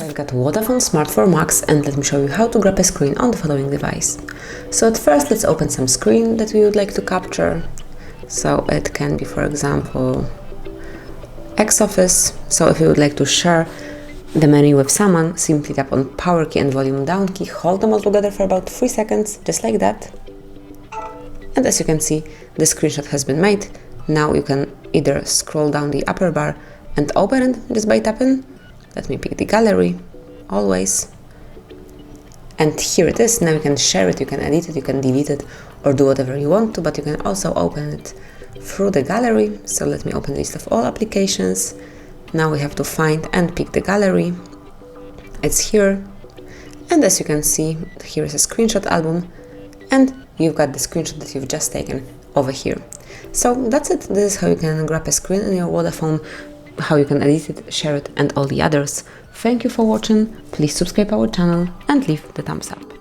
I've got Vodafone Smart for Macs, and let me show you how to grab a screen on the following device. So at first let's open some screen that we would like to capture. So it can be, for example, X-Office. So if you would like to share the menu with someone, simply tap on power key and volume down key, hold them all together for about 3 seconds, just like that. And as you can see, the screenshot has been made. Now you can either scroll down the upper bar and open it just by tapping. Let me pick the gallery, always. And here it is. Now you can share it, you can edit it, you can delete it, or do whatever you want to, but you can also open it through the gallery. So let me open the list of all applications. Now we have to find and pick the gallery. It's here. And as you can see, here is a screenshot album, and you've got the screenshot that you've just taken over here. So that's it. This is how you can grab a screen in your Vodafone, how you can edit it, share it, and all the others. Thank you for watching. Please subscribe our channel and leave the thumbs up.